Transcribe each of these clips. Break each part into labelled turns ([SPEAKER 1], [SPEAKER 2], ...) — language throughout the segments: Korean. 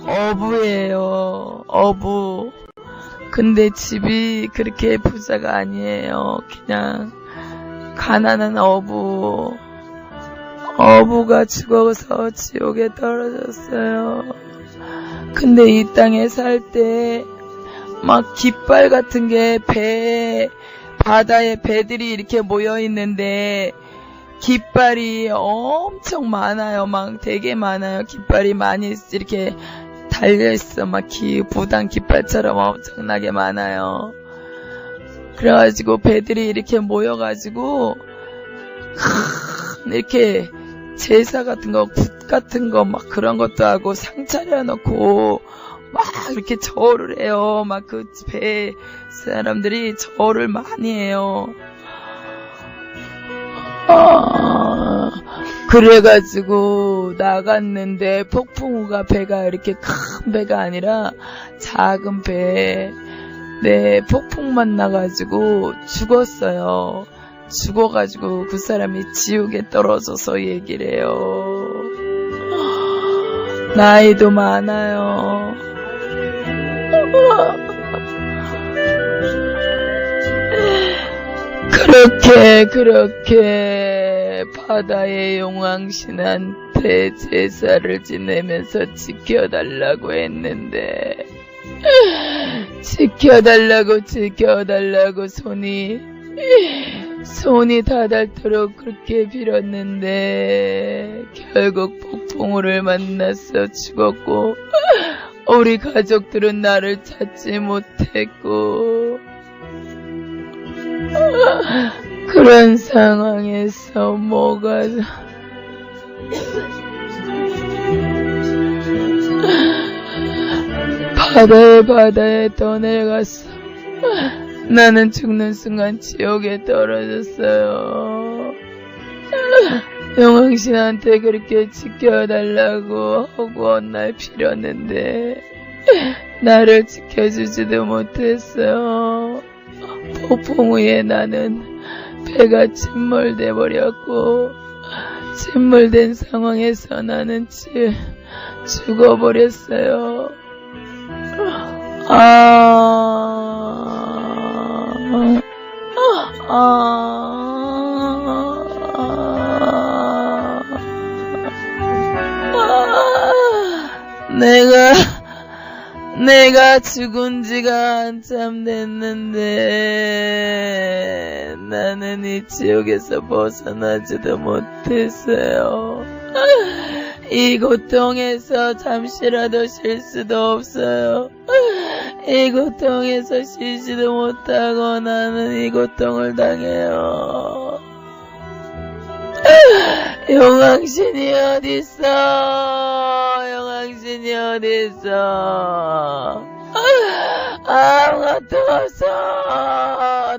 [SPEAKER 1] 어부예요. 어부. 근데 집이 그렇게 부자가 아니에요. 그냥 가난한 어부. 어부가 죽어서 지옥에 떨어졌어요. 근데 이 땅에 살 때 막 깃발 같은 게 바다에 배들이 이렇게 모여 있는데 깃발이 엄청 많아요. 막 되게 많아요. 깃발이 많이 이렇게 달려있어. 막 부당 깃발처럼 엄청나게 많아요. 그래가지고 배들이 이렇게 모여가지고 이렇게 제사 같은 거, 굿 같은 거 막 그런 것도 하고 상 차려놓고 막 이렇게 절을 해요. 막 그 배 사람들이 절을 많이 해요. 그래가지고 나갔는데 폭풍우가 배가 이렇게 큰 배가 아니라 작은 배, 네, 폭풍만 나가지고 죽었어요. 죽어가지고 그 사람이 지옥에 떨어져서 얘기를 해요. 나이도 많아요. 그렇게 바다의 용왕신한테 제사를 지내면서 지켜달라고 했는데 지켜달라고 손이 다 닳도록 그렇게 빌었는데 결국 폭풍우를 만나서 죽었고 우리 가족들은 나를 찾지 못했고 그런 상황에서 뭐가 바다에 떠내려갔어. 나는 죽는 순간 지옥에 떨어졌어요. 용왕신한테 그렇게 지켜달라고 하고 날 빌었는데 나를 지켜주지도 못했어요. 폭풍우에 나는 배가 침몰돼 버렸고 침몰된 상황에서 나는 죽어버렸어요. 내가 죽은 지가 한참 됐는데 나는 이 지옥에서 벗어나지도 못했어요. 이 고통에서 잠시라도 쉴 수도 없어요. 이 고통에서 쉬지도 못하고 나는 이 고통을 당해요. 용왕신이 어딨어? 용왕신이 어딨어? 아무것도 없어.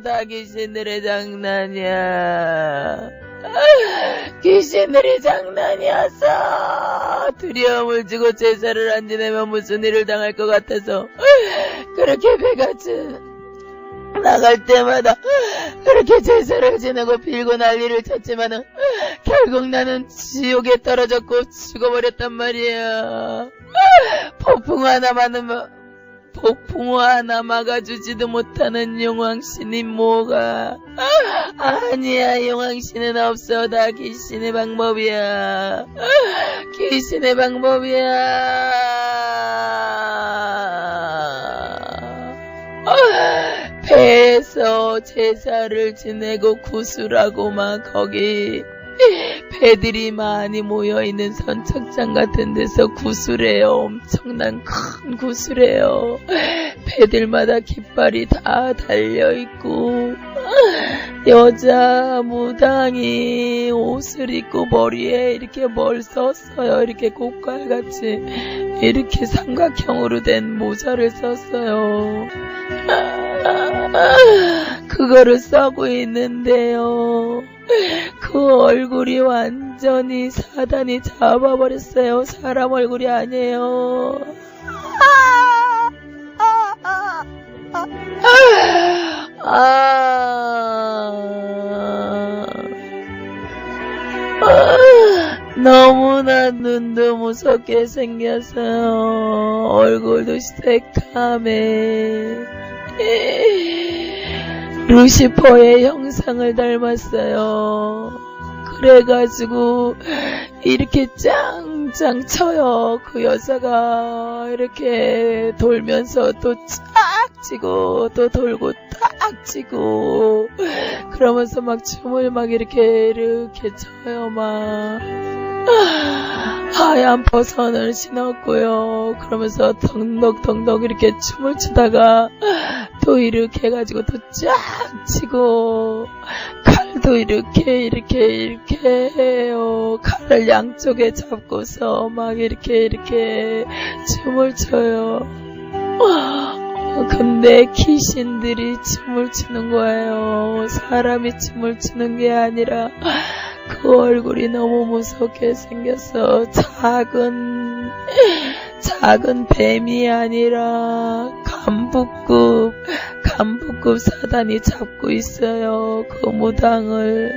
[SPEAKER 1] 다 귀신들의 장난이야. 귀신들이 장난이었어. 두려움을 주고 제사를 안 지내면 무슨 일을 당할 것 같아서 그렇게 배같이 나갈 때마다 그렇게 제사를 지내고 빌고 난리를 쳤지만은 결국 나는 지옥에 떨어졌고 죽어버렸단 말이야. 폭풍우 하나 막아주지도 못하는 용왕신이 뭐가. 아니야, 용왕신은 없어. 다 귀신의 방법이야. 귀신의 방법이야. 배에서 제사를 지내고 구슬하고 막 거기 배들이 많이 모여있는 선착장 같은 데서 구슬해요. 엄청난 큰 구슬해요. 배들마다 깃발이 다 달려있고 여자 무당이 옷을 입고 머리에 이렇게 뭘 썼어요. 이렇게 꽃갈같이 이렇게 삼각형으로 된 모자를 썼어요. 그거를 써고 있는데요. 그 얼굴이 완전히 사단이 잡아버렸어요. 사람 얼굴이 아니에요. 너무나 눈도 무섭게 생겼어요. 얼굴도 새카매. 루시퍼의 형상을 닮았어요. 그래가지고 이렇게 짱짱 쳐요. 그 여자가 이렇게 돌면서 또 쫙 치고 또 돌고 딱 치고 그러면서 막 춤을 막 이렇게 쳐요. 막 하얀 버선을 신었고요. 그러면서 덩덕덩덕 이렇게 춤을 추다가 또 이렇게 해가지고 또 쫙 치고 칼도 이렇게 해요. 칼을 양쪽에 잡고서 막 이렇게 춤을 춰요. 근데 귀신들이 춤을 추는 거예요. 사람이 춤을 추는 게 아니라 그 얼굴이 너무 무섭게 생겼어. 작은 뱀이 아니라 간부급 사단이 잡고 있어요. 그 무당을.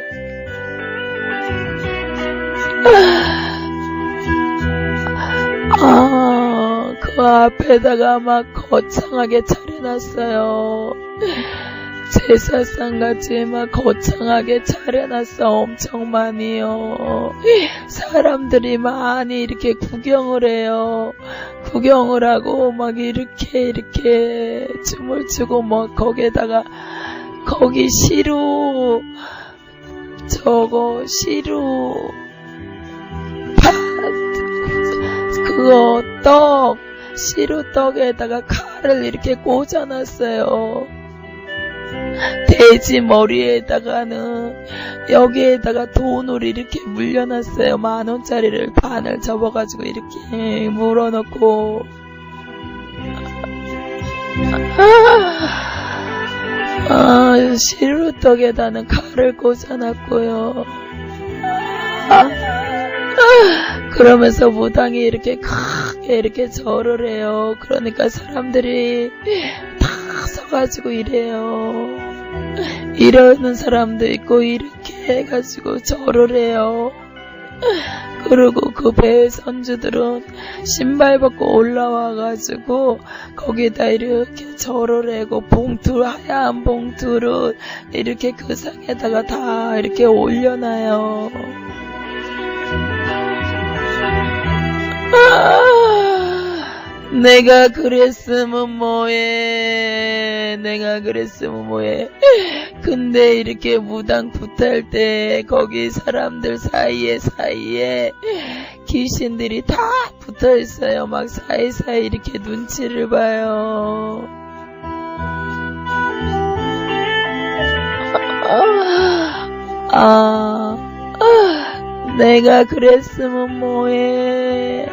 [SPEAKER 1] 그 앞에다가 막 거창하게 차려놨어요. 제사상같이 막 거창하게 차려놨어. 엄청 많이요. 사람들이 많이 이렇게 구경을 해요. 구경을 하고 막 이렇게 춤을 추고 뭐 거기에다가 거기 시루 그거 시루떡에다가 칼을 이렇게 꽂아놨어요. 돼지 머리에다가는 여기에다가 돈을 이렇게 물려놨어요. 10,000원짜리를 반을 접어가지고 이렇게 물어놓고 시루떡에다는 칼을 꽂아놨고요. 그러면서 무당이 이렇게 크게 이렇게 절을 해요. 그러니까 사람들이 다 서가지고 이래요. 이러는 사람도 있고 이렇게 해가지고 절을 해요. 그리고 그 배의 선주들은 신발 벗고 올라와가지고 거기다 이렇게 절을 하고 하얀 봉투를 이렇게 그 상에다가 다 이렇게 올려놔요. 내가 그랬으면 뭐해. 근데 이렇게 무당 굿할 때 거기 사람들 사이에 귀신들이 다 붙어 있어요. 막 사이사이 이렇게 눈치를 봐요. 내가 그랬으면 뭐해.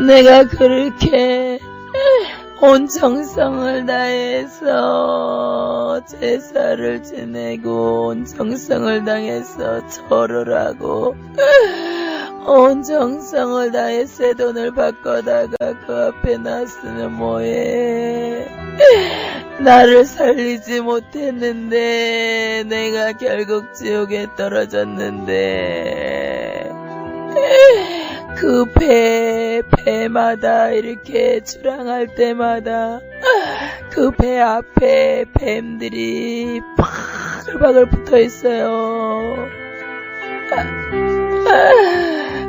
[SPEAKER 1] 내가 그렇게 온 정성을 다해서 제사를 지내고 온 정성을 다해서 절을 하고 온 정성을 다해 새 돈을 바꿔다가 그 앞에 놨으면 뭐해. 나를 살리지 못했는데 내가 결국 지옥에 떨어졌는데 그 배마다 이렇게 출항할 때마다 그 배 앞에 뱀들이 바글바글 붙어 있어요.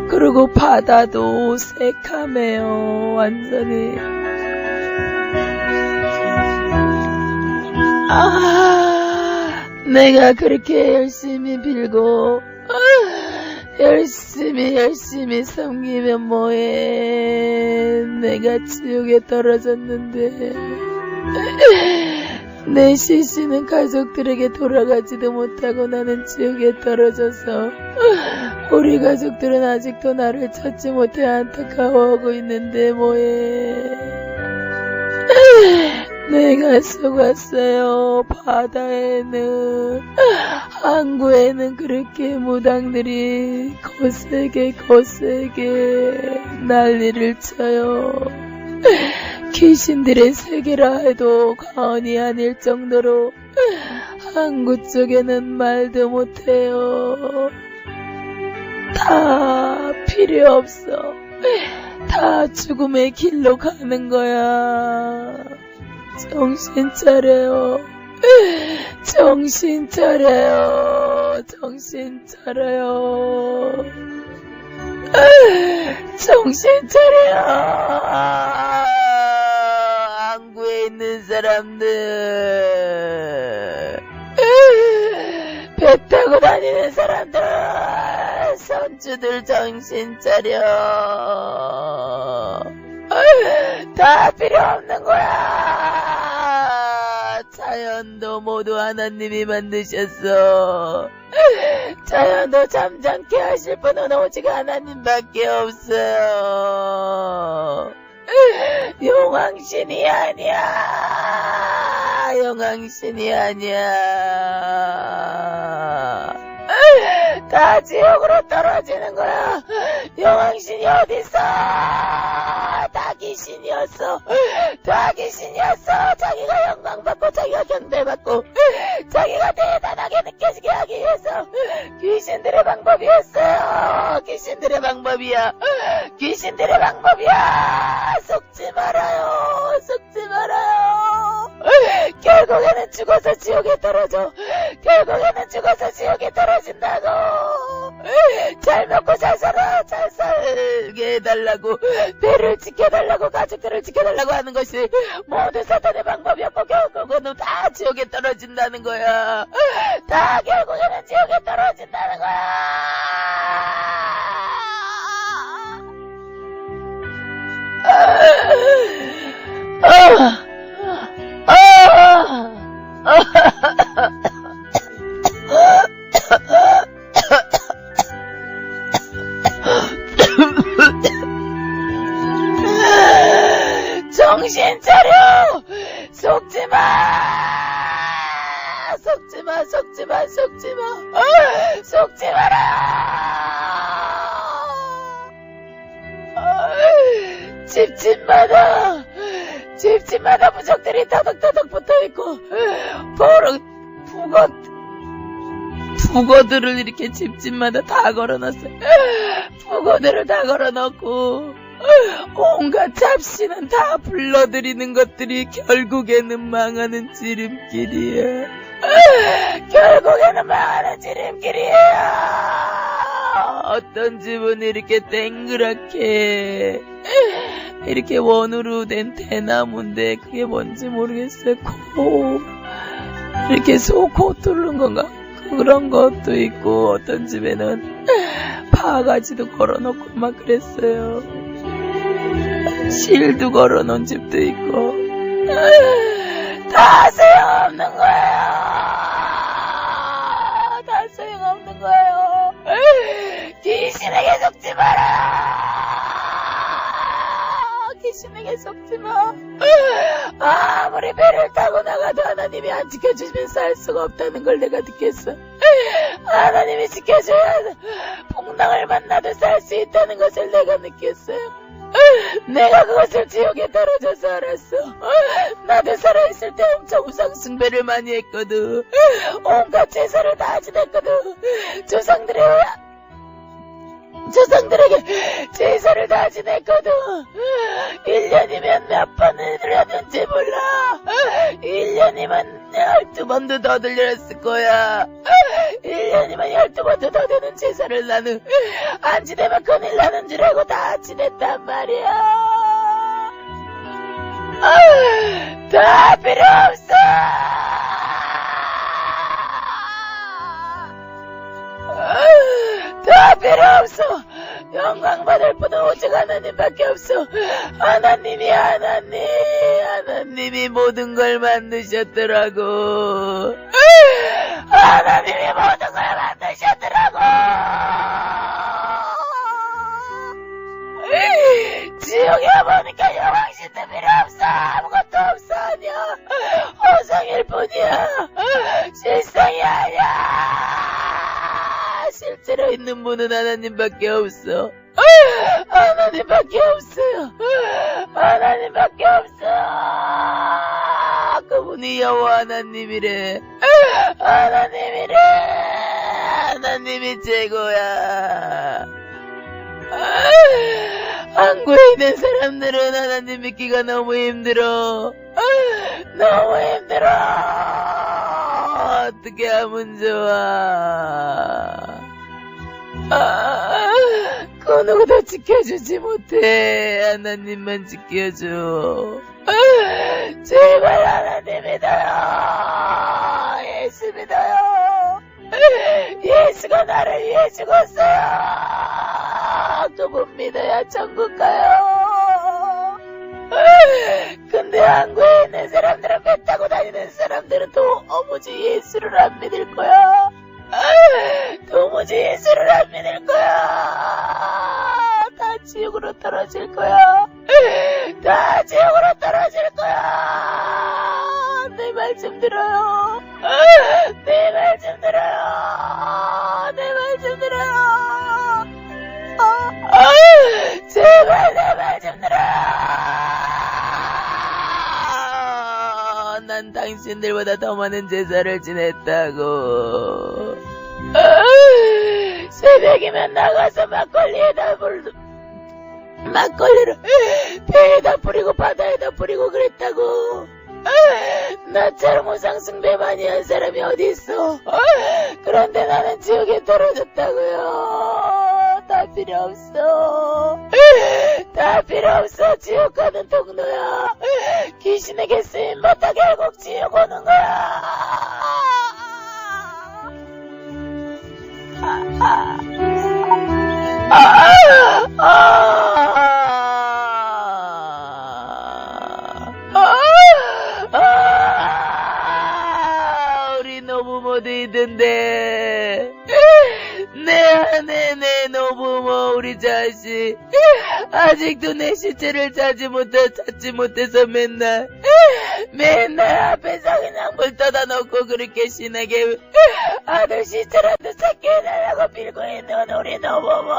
[SPEAKER 1] 그리고 바다도 새카매요. 완전히. 내가 그렇게 열심히 빌고 열심히 섬기면 뭐해. 내가 지옥에 떨어졌는데 내 시신은 가족들에게 돌아가지도 못하고 나는 지옥에 떨어져서 우리 가족들은 아직도 나를 찾지 못해 안타까워하고 있는데 뭐해. 내가 속았어요. 바다에는 항구에는 그렇게 무당들이 거세게 난리를 쳐요. 귀신들의 세계라 해도 과언이 아닐 정도로 항구 쪽에는 말도 못해요. 다 필요 없어. 다 죽음의 길로 가는 거야. 정신 차려요. 정신 차려요. 정신 차려요. 정신 차려. 항구에 있는 사람들, 배 타고 다니는 사람들, 선주들 정신 차려. 다 필요 없는 거야. 자연도 모두 하나님이 만드셨어. 자연도 잠잠케 하실 분은 오직 하나님밖에 없어요. 용왕신이 아니야. 용왕신이 아니야. 다 지옥으로 떨어지는 거야. 용왕신이 어딨어? 다 귀신이었어. 다 귀신이었어. 자기가 영광받고 자기가 견대받고 자기가 대단하게 느껴지게 하기 위해서 귀신들의 방법이었어요. 귀신들의 방법이야. 귀신들의 방법이야. 속지 말아요. 속지 말아요. 결국에는 죽어서 지옥에 떨어져. 결국에는 죽어서 지옥에 떨어진다고. 잘 먹고 잘 살아. 잘 살게 해달라고. 배를 지켜달라고. 가족들을 지켜달라고 하는 것이 모두 사탄의 방법이었고 결국은 다 지옥에 떨어진다는 거야. 다 결국에는 지옥에 떨어진다는 거야. 정신 차려! 속지 마! 속지 마, 속지 마, 속지 마! 속지 마라! 집집마다 부적들이 터덕터덕 붙어있고, 북어들을 이렇게 집집마다 다 걸어놨어요. 북어들을 다 걸어놓고, 온갖 잡신은 다 불러들이는 것들이 결국에는 망하는 지름길이야. 결국에는 망하는 지름길이야. 어떤 집은 이렇게 땡그랗게 이렇게 원으로 된 대나무인데 그게 뭔지 모르겠어요. 이렇게 코 뚫는 건가? 그런 것도 있고 어떤 집에는 바가지도 걸어놓고 막 그랬어요. 실도 걸어놓은 집도 있고. 다 소용없는 거예요. 다 소용없는 거예요. 귀신에게 속지 마라. 귀신에게 속지 마. 아무리 배를 타고 나가도 하나님이 안 지켜주시면 살 수가 없다는 걸 내가 느꼈어. 하나님이 지켜줘야 풍랑을 만나도 살 수 있다는 것을 내가 느꼈어요. 내가 그것을 지옥에 떨어져서 알았어. 나도 살아있을 때 엄청 우상숭배를 많이 했거든. 온갖 제사를 다 지냈거든. 조상들에게 제사를 다 지냈거든. 1년이면 몇 번을 들렸는지 몰라. 1년이면 12번도 더 들렸을 거야. 1년이면 12번도 더 되는 제사를 나는 안 지내면 큰일 나는 줄 알고 다 지냈단 말이야. 다 필요 없어. 다 필요 없어. 영광 받을 분은 오직 하나님밖에 없어. 하나님이 모든 걸 만드셨더라고. 하나님이 모든 걸 만드셨더라고. 지옥에 보니까 영광신도 필요 없어. 아무것도 없어. 아니야. 허상일 뿐이야. 실상이 아니야. 실제로 있는 분은 하나님밖에 없어. 하나님밖에 없어요. 하나님밖에 없어요. 그분이 여호와 하나님이래. 하나님이래. 하나님이 최고야. 한국에 있는 사람들은 하나님 믿기가 너무 힘들어. 너무 힘들어. 어떻게 하면 좋아. 그 누구도 지켜주지 못해. 하나님만 지켜줘. 제발 하나님 믿어요. 예수 믿어요. 예수가 나를 위해 죽었어요. 그분 믿어야 천국 가요. 근데 한국에 있는 사람들은 배 타고 다니는 사람들은 도무지 예수를 안 믿을 거야. 도무지 예수를 안 믿을 거야. 다 지옥으로 떨어질 거야. 다 지옥으로 떨어질 거야. 내 말 좀 들어요. 내 말 좀 들어요. 내 말 좀 들어요. 제발 내 말 좀 들어요. 난 당신들보다 더 많은 제사를 지냈다고. 새벽이면 나가서 막걸리를 배에다 뿌리고 바다에다 뿌리고 그랬다고. 나처럼 우상숭배 많이 한 사람이 어디 있어. 그런데 나는 지옥에 떨어졌다고요. 다 필요 없어. 다 필요 없어. 지옥 가는 통로야. 귀신에게 쓰임받다 결국 지옥 오는 거야. 우리 노부모 있던데. 내 아내, 내 노부모, 우리 자식 아직도 내 시체를 찾지 못해서 맨날 앞에서 그냥 물 떠다 놓고 그렇게 신에게 아들 시체라도 찾게 해달라고 빌고 있는 우리 노부모.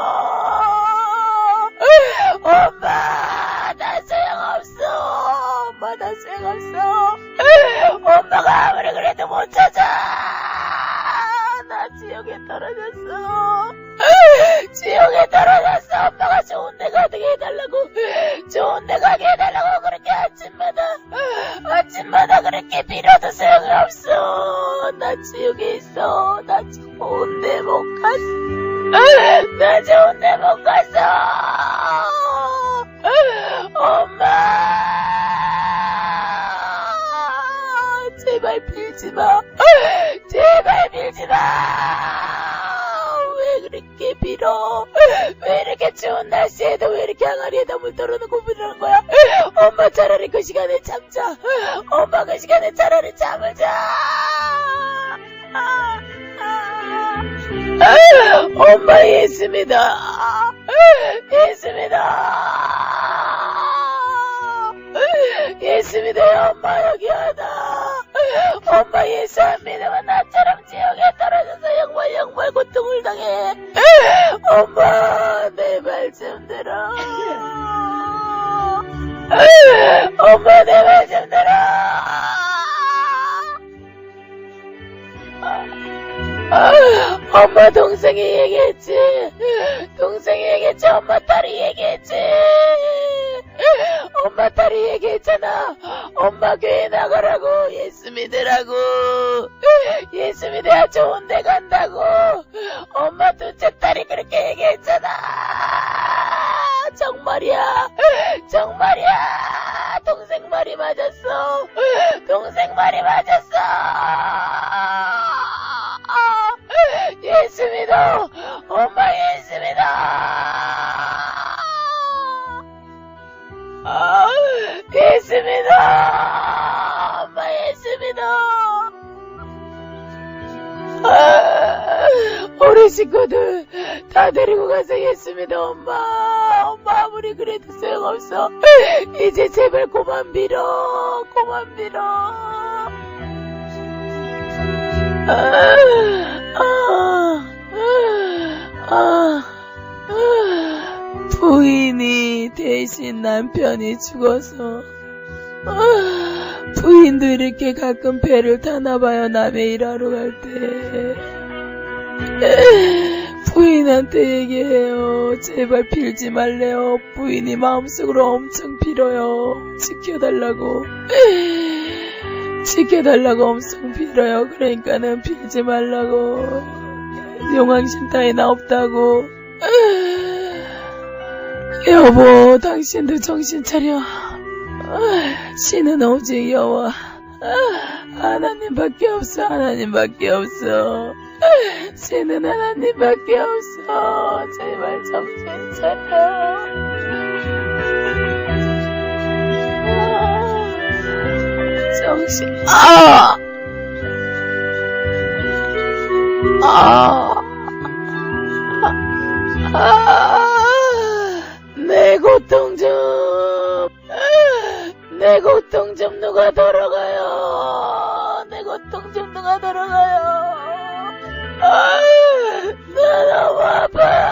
[SPEAKER 1] 엄마, 나 소용없어. 엄마, 나 소용없어. 엄마가 아무리 그래도 못 찾아. 나 지옥에 떨어졌어. 지옥에 떨어졌어. 엄마가 좋은 데 가게 해달라고, 좋은 데 가게 해달라고 그렇게 아침마다 그렇게 빌어도 소용이 없어. 나 지옥에 있어. 나 좋은 데 못 갔어. 나 좋은 데 못 갔어. 엄마, 제발 빌지 마. 제발 빌지 마. 왜 그렇게 빌어? 왜 이렇게 추운 날씨에도 왜 이렇게 항아리에다 물 떨어놓고 빌는 거야? 엄마, 차라리 그 시간에 잠자. 엄마, 그 시간에 차라리 잠을 자. 엄마, 예수 믿어. 예수 믿어. 예수 믿어요. 엄마, 여기 하나. 엄마, 예수 안 믿으면 나처럼 지옥에 떨어져서 영벌 고통을 당해. 엄마, 내 말 좀 들어. 엄마, 내 말 좀 들어. 엄마, 동생이 얘기했지. 엄마, 딸이 얘기했지. 엄마, 딸이 얘기했잖아. 엄마, 교회 나가라고. 예수 믿으라고. 예수 믿어야 좋은 데 간다고. 엄마, 둘째 딸이 그렇게 얘기했잖아. 정말이야. 동생 말이 맞았어. 예수 믿어. 엄마, 예수 믿어. 예수 믿어. 엄마, 예수 믿어. 우리 식구들 다 데리고 가서 예수 믿어. 엄마, 아무리 그래도 소용없어. 이제 제발 그만 빌어. 부인, 모신 남편이 죽어서 부인도 이렇게 가끔 배를 타나봐요. 남의 일하러 갈 때. 부인한테 얘기해요. 제발 빌지 말래요. 부인이 마음속으로 엄청 빌어요. 지켜달라고. 지켜달라고 엄청 빌어요. 그러니까는 빌지 말라고. 용왕신 따위나 없다고. 여보, 당신도 정신 차려. 신은 오직 여호와 하나님밖에 없어. 하나님밖에 없어. 신은 하나님밖에 없어. 제발 정신 차려. 정신. 내 고통 좀. 내 고통 좀 누가 덜어가요. 내 고통 좀 누가 덜어가요. 나 너무 아파요.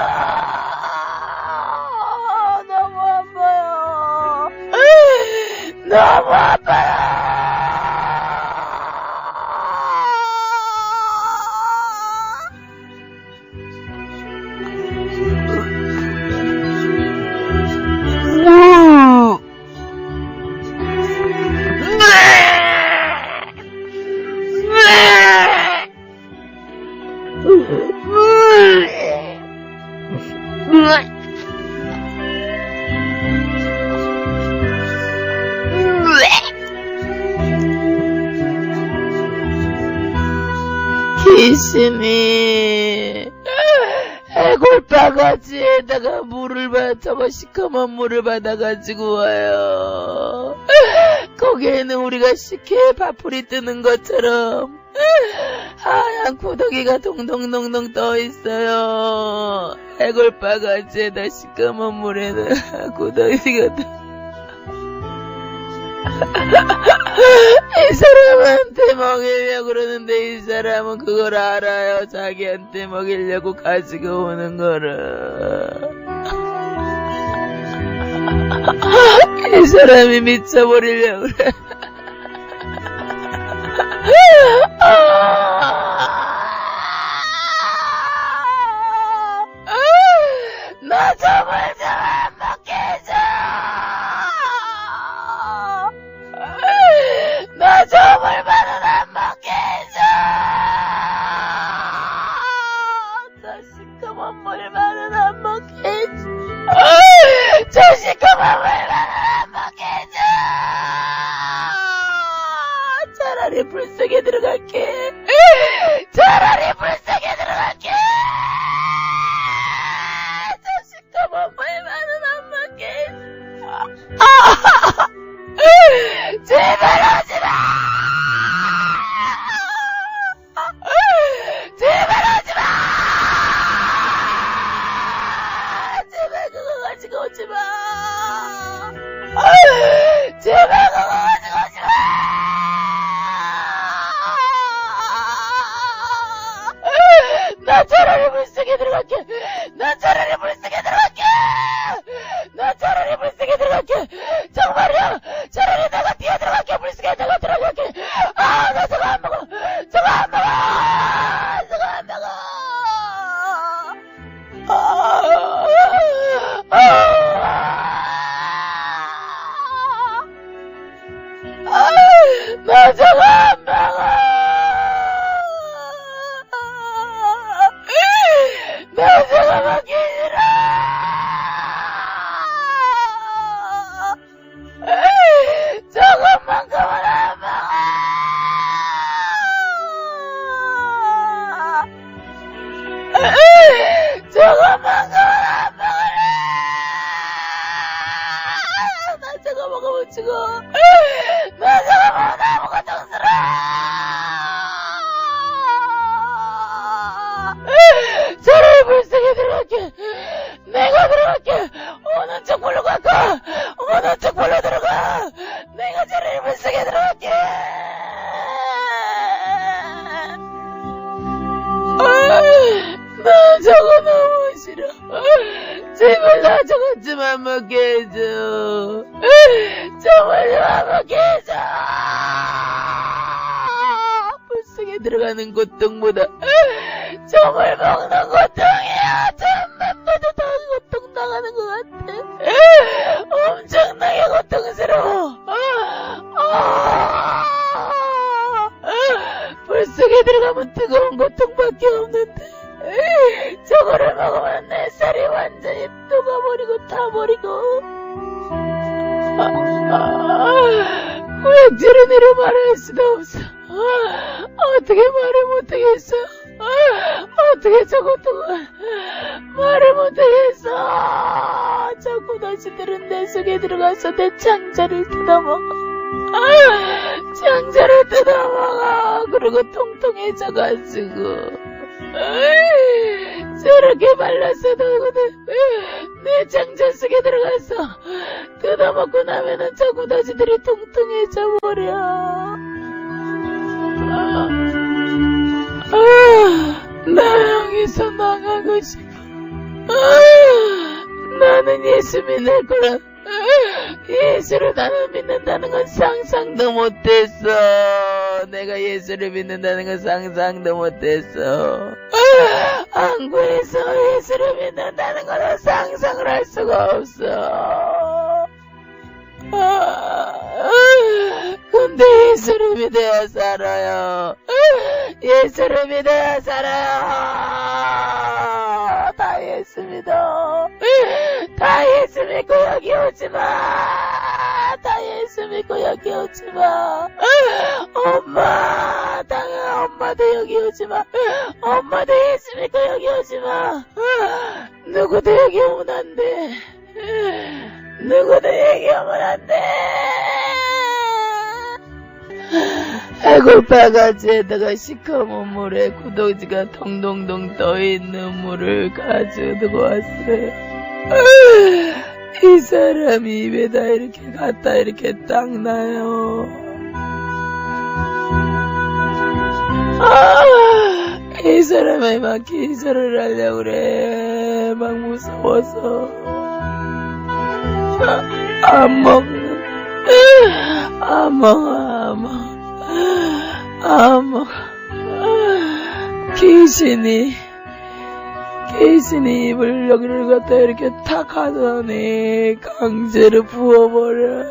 [SPEAKER 1] 너무 아파요. 너무 아파요. 귀신이 해골바가지에다가 저거 시커먼 물을 받아가지고 와요. 거기에는 우리가 식혜에 밥풀이 뜨는 것처럼 하얀 구더기가 동동동동 떠있어요. 해골바가지에다 시커먼 물에는 구더기가 이 사람한테 먹이려고 그러는데 이 사람은 그걸 알아요. 자기한테 먹이려고 가지고 오는 거를. 이 사람이 미쳐버리려고 그래. 나 정말 좀 안 먹게 해줘. 나 저물만은 안 먹게 해줘. 저 시커먼 물만은 안 먹게 해줘. 저 시커먼 물만은 안 먹게 해줘. 차라리 불속에 들어갈게. 차라리 불속에 들어갈게. 저 시커먼 물만은 안 먹게 해줘. 제발 오지마! 제발 오지마! 제발 그거 가지고 오지마! 제발 그거 가지고 오지마! 나 차라리 물속에 들어갈게! 나 차라리 물속에 들어갈게! 나 차라리 물속에 들어갈게! 정말이야! 차라리 내가 뛰어 들어갈게! 물속에 내가 들어갈게! 나 저거 안 먹어! 저거 안 먹어! 저거 안 먹어! 나 저거 안 먹어! 나 저거 먹기 싫어! 저것만큼은 안 먹어! 저것만큼은 안 먹으래! 나 저거 먹으면 죽어! 나 저거 먹으면 아무것도 없으라! 차라리 물속에 들어갈게! 내가 들어갈게! 어느 쪽 볼로 갈까? 어느 쪽 볼로 들어가? 내가 차라리 물속에 들어갈게! 나 저거 너무 싫어. 제발 나 저것 좀 안 먹게 해줘. 정말 좀 안 먹게 해줘. 불속에 들어가는 고통보다 정말 먹는 고통이야. 잠만 봐도 다 고통당하는 것 같아. 엄청나게 고통스러워. 불속에 들어가면 뜨거운 고통밖에 없는데 저거를 먹으면 내 살이 완전히 녹아버리고 타버리고. 구역질은 이루 말할 수도 없어. 어떻게 말을 못하겠어. 어떻게 저 고통을 말을 못하겠어. 저 구더지들은 내 속에 들어가서 내 창자를 뜯어먹어. 창자를 뜯어먹어. 그리고 통통해져가지고 저렇게 말랐어도 내 창자 속에 들어가서 뜯어먹고 나면은 저 구더지들이 통통해져 버려. 나 여기서 나가고 싶어. 나는 예수 믿을 거라. 예수를 나는 믿는다는 건 상상도 못했어. 내가 예수를 믿는다는 건 상상도 못했어. 한국에서 예수를 믿는다는 건 상상을 할 수가 없어. 근데 예수를 믿어야 살아요. 예수를 믿어야 살아요. 다 예수 믿어. 다 예수 믿고 여기 오지마. 다 예수 믿고 여기 오지마. 엄마, 엄마도 여기 오지마. 엄마도 예수 믿고 여기 오지마. 누구도 여기 오면 안 돼. 누구도 여기 오면 안 돼. 해골바가지에다가 시커먼 물에 구더지가 동동동 떠있는 물을 가지고 왔어요. 이 사람이 입에다 이렇게 갖다 이렇게 딱 놔요. 이 사람이 막 기절을 하려고 그래. 막 무서워서 안 먹는. 안 먹어. 귀신이 입을 여기를 갖다 이렇게 탁 하더니 강제로 부어버려.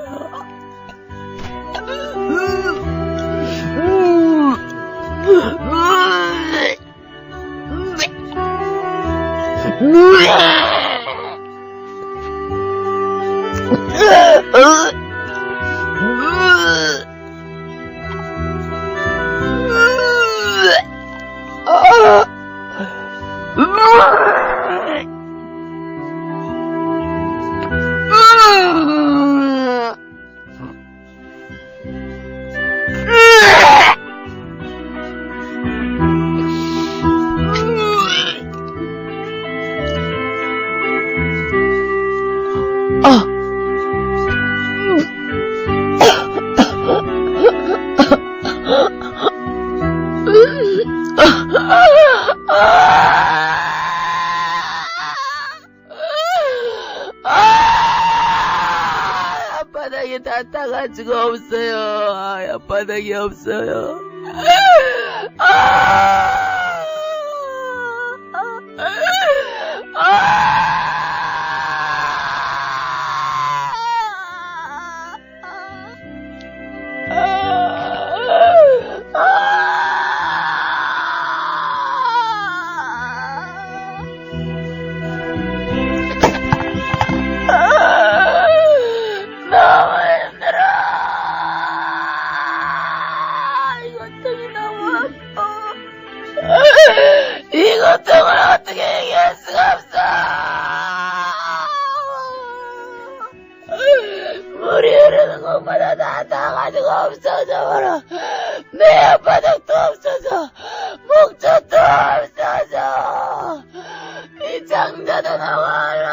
[SPEAKER 1] 앞바닥에 다 타가지고 없어요. 앞바닥이 없어요. 이 고통을 어떻게 얘기할 수가 없어. 물이 흐르는 곳마다 다 타가지고 없어져. 내 앞바닥도 없어져. 목젖도 없어져. 이 장자도 나와라.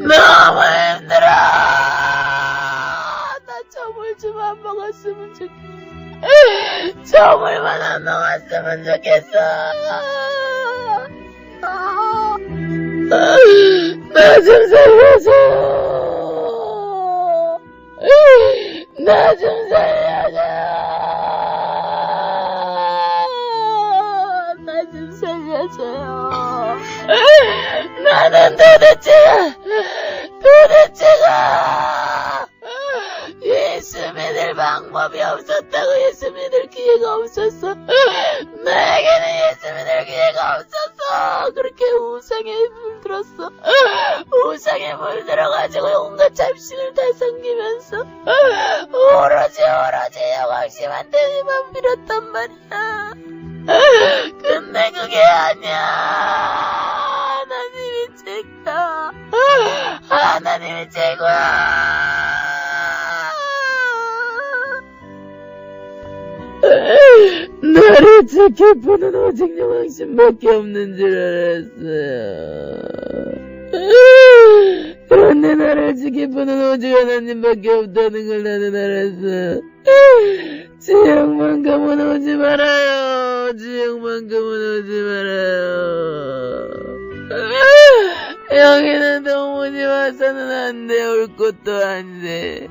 [SPEAKER 1] 너무 힘들어. 나 저물 좀 안 먹었으면 좋겠어. 저물만 안 나왔으면 좋겠어. 나 좀 살려줘. 나 좀 살려줘. 나 좀 살려줘요. 나는 도대체가 예수 믿을 방법이 없었다고. 예수 믿을 기회가 없었어. 나에게는 예수 믿을 기회가 없었어. 그렇게 우상에 물들었어. 우상에 물들어가지고 온갖 잡신을 다 섬기면서 오로지 영광심한테 힘만 빌었단 말이야. 근데 그게 아니야. 하나님이 최고야. 하나님이 최고야. 나를 지켜보는 오직 영광심밖에 없는 줄 알았어요. 그런데 나를 지켜보는 오직 하나님밖에 없다는 걸 나는 알았어. 지옥만큼은 오지 말아요. 지옥만큼은 오지 말아요. 여기는 도무지 와서는 안 돼. 올 곳도 안 돼.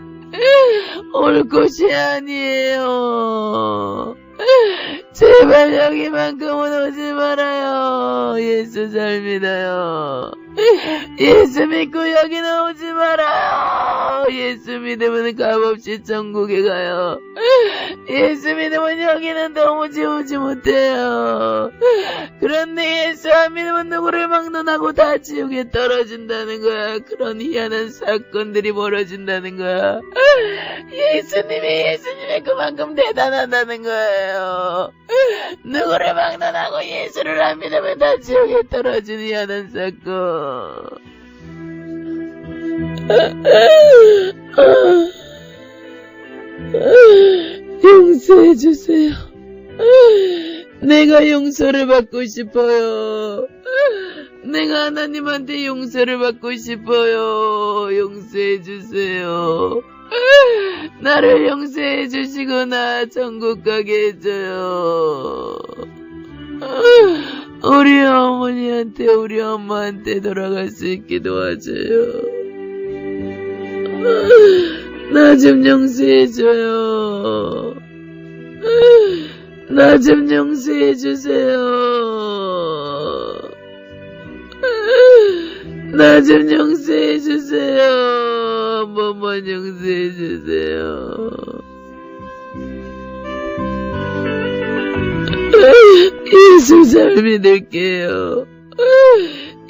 [SPEAKER 1] 올 곳이 아니에요. 제발 여기만큼은 오지 말아요. 예수 잘 믿어요. 예수 믿고 여기는 오지 말아요. 예수 믿으면 값없이 천국에 가요. 예수 믿으면 여기는 도무지 오지 못해요. 그런데 예수 안 믿으면 누구를 막론하고 다 지옥에 떨어진다는 거야. 그런 희한한 사건들이 벌어진다는 거야. 예수님이 그만큼 대단하다는 거예요. 누구를 막론하고 예수를 안 믿으면 다 지옥에 떨어지는 희한한 사건. 용서해주세요. 내가 용서를 받고 싶어요. 내가 하나님한테 용서를 받고 싶어요. 용서해주세요. 나를 용서해주시고 나 천국 가게 해줘요. 우리 어머니한테 우리 엄마한테 돌아갈 수 있게 도와줘요. 나 좀 용서해줘요. 나 좀 용서해주세요. 나 좀 용서해주세요. 한 번만 용서해주세요. 예수 잘 믿을게요.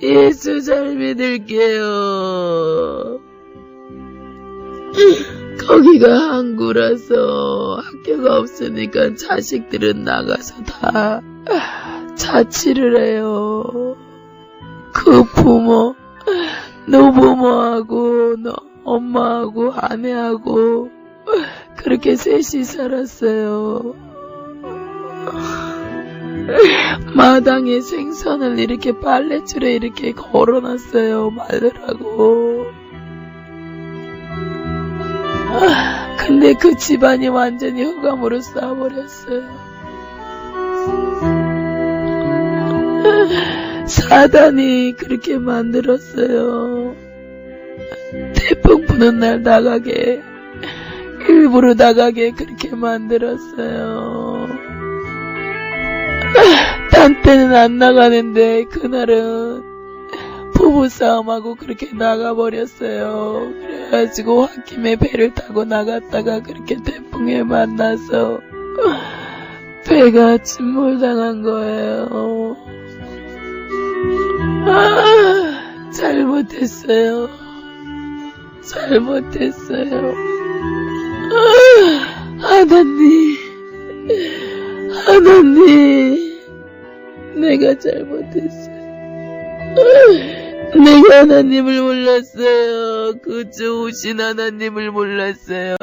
[SPEAKER 1] 예수 잘 믿을게요. 거기가 항구라서 학교가 없으니까 자식들은 나가서 다 자취를 해요. 그 부모, 노부모하고 엄마하고 아내하고 그렇게 셋이 살았어요. 마당에 생선을 이렇게 빨래줄에 이렇게 걸어놨어요. 말르라고. 근데 그 집안이 완전히 흑암으로 쌓아버렸어요. 사단이 그렇게 만들었어요. 태풍 부는 날 나가게, 일부러 나가게 그렇게 만들었어요. 딴 때는 안 나가는데 그날은 부부싸움하고 그렇게 나가버렸어요. 그래가지고 홧김에 배를 타고 나갔다가 그렇게 태풍에 만나서 배가 침몰당한 거예요. 잘못했어요. 잘못했어요. 하나님, 내가 잘못했어요. 내가 하나님을 몰랐어요. 그 좋으신 하나님을 몰랐어요.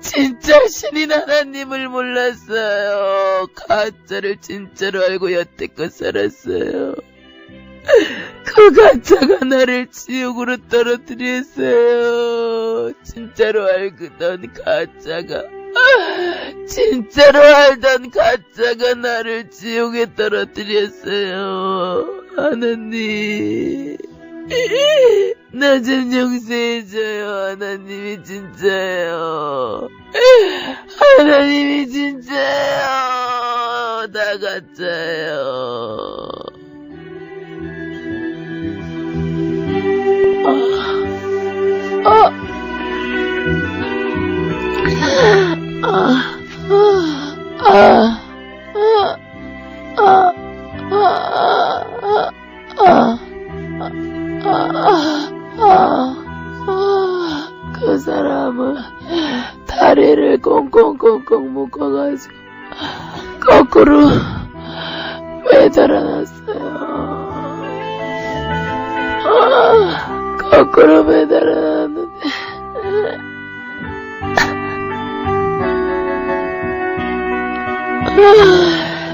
[SPEAKER 1] 진짜 신인 하나님을 몰랐어요. 가짜를 진짜로 알고 여태껏 살았어요. 그 가짜가 나를 지옥으로 떨어뜨렸어요. 진짜로 알고던 가짜가 진짜로 알던 가짜가 나를 지옥에 떨어뜨렸어요. 하나님, 나 좀 용서해줘요. 하나님이 진짜예요. 하나님이 진짜예요. 다 가짜예요. 그 사람은 다리를 꽁꽁꽁꽁 묶어가지고 거꾸로 매달아놨어요. 거꾸로 매달아놨는데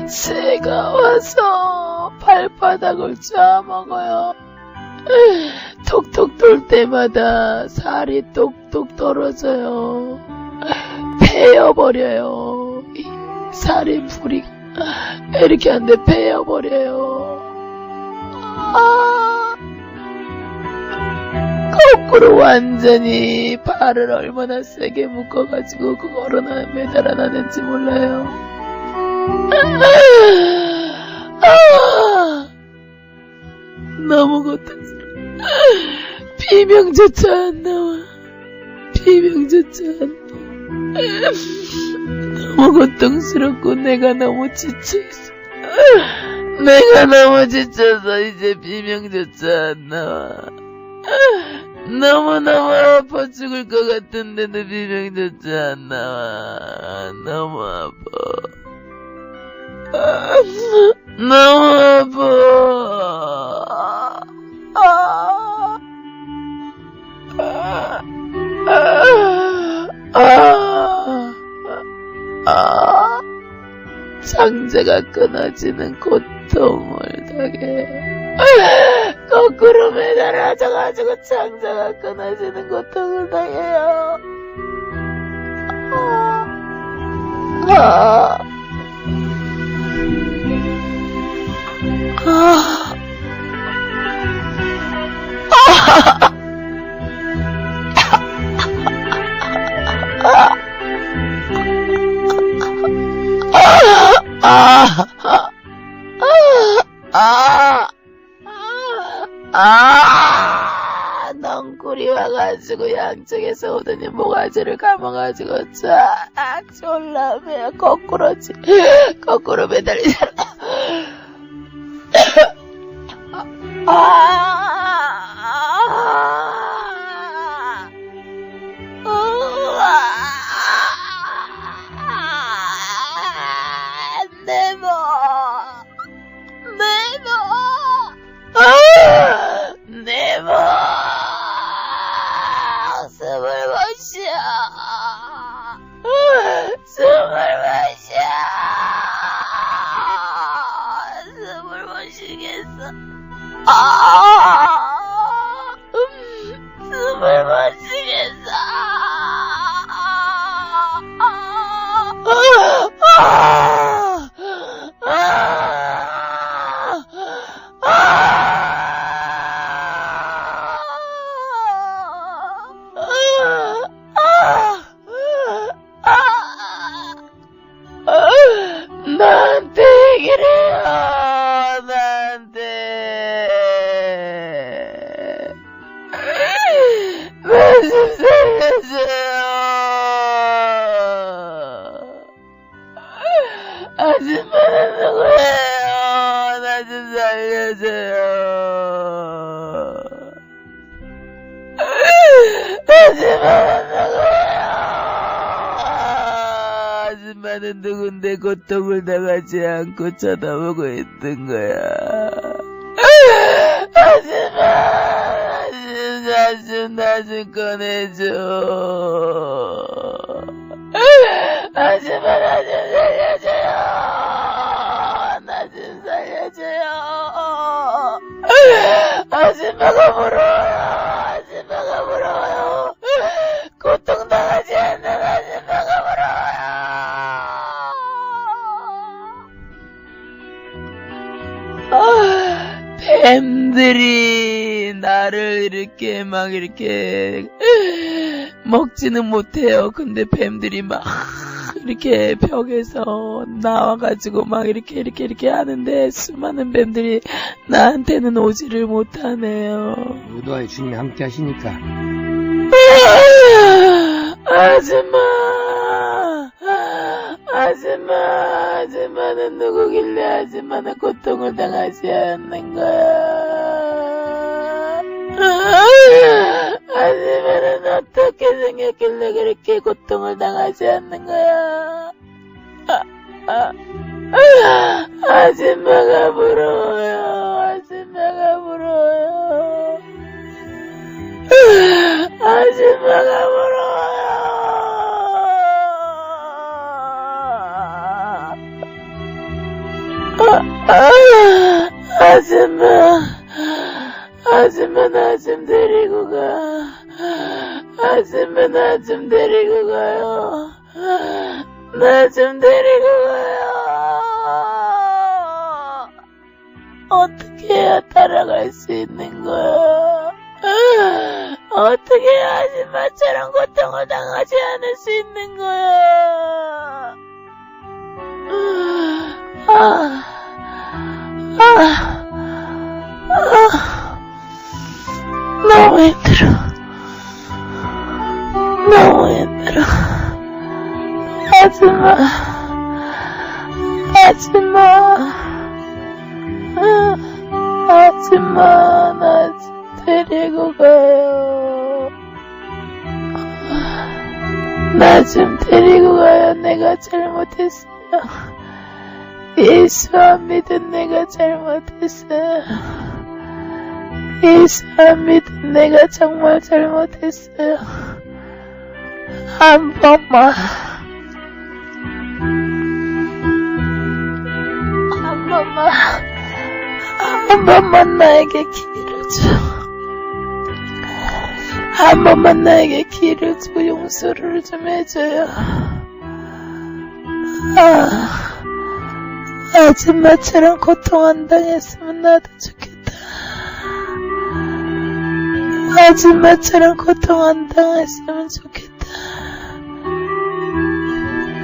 [SPEAKER 1] 새가 와서 발바닥을 짜먹어요. 톡톡 돌 때마다 살이 똑똑 떨어져요. 베어버려요. 살이 부리가 이렇게 하는데 베어버려요. 거꾸로 완전히 발을 얼마나 세게 묶어가지고 그거로 매달아놨는지 몰라요. 너무 고통스러워. 비명조차 안 나와. 비명조차 안 나와. 너무 고통스럽고 내가 너무 지쳐있어. 내가 너무 지쳐서 이제 비명조차 안 나와. 너무너무 아파 죽을 것 같은데도 비명조차 안 나와. 너무 아파. 너무 아파. 창자가 끊어지는 고통을 당해. 거꾸로 매달아져가지고 창자가 끊어지는 고통을 당해요. 넝쿨이 와가지고 양쪽에서 오더니 모가지를 감아가지고 쫙 졸라 매 거꾸로 매달리잖아. 내 목 숨을 못 쉬어. 숨을 못 쉬겠어. 숨을 못 쉬겠어. 나한테 얘기를 해요. 나한테 말씀 살려줘요. 아줌마는 누구예요? 나 좀 살려줘요. 아줌마는 누구예요? 아줌마는 누군데 고통을 당하지 않고 쳐다보고 있던 거야. 아줌마, 나 좀 꺼내줘. 아줌마, 나 좀 살려줘요. 나 좀 살려줘요. 아줌마가 부러워요. 아줌마가 부러워요. 고통당하지 않는 아줌마가 부러워요. 뱀들이 나를 이렇게 막 이렇게 먹지는 못해요. 근데 뱀들이 막 이렇게 벽에서 나와가지고 막 이렇게 하는데 수많은 뱀들이 나한테는 오지를 못하네요.
[SPEAKER 2] 무도와의 주님이 함께 하시니까.
[SPEAKER 1] 아줌마는 누구길래 아줌마는 고통을 당하지 않는 거야? 아줌마는 어떻게 생겼길래 그렇게 고통을 당하지 않는 거야? 아줌마가 부러워요. 아줌마가 부러워요. 아줌마가 부러워요. 아줌마 나 좀 데리고 가. 아줌마 나 좀 데리고 가요. 나 좀 데리고 가요. 어떻게 해야 따라갈 수 있는 거야? 어떻게 해야 아줌마처럼 고통을 당하지 않을 수 있는 거야? 너무 힘들어. 너무 힘들어. 아줌마, 나 데리고 가요. 나 좀 데리고 가요. 내가 잘못했어요. 예수 안 믿은 내가 잘못했어요. 예수 안 믿은 내가 정말 잘못했어요. 한 번만 나에게 기회를 줘. 한 번만 나에게 기회를 주고 용서를 좀 해줘요. 아줌마처럼 고통 안 당했으면 나도 좋겠다. 아줌마처럼 고통 안 당했으면 좋겠다.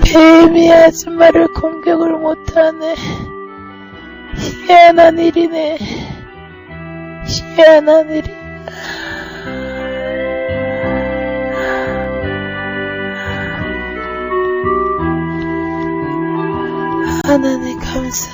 [SPEAKER 1] 뱀이 아줌마를 공격을 못하네. 희한한 일이네. 희한한 일이야. 하나님 감사.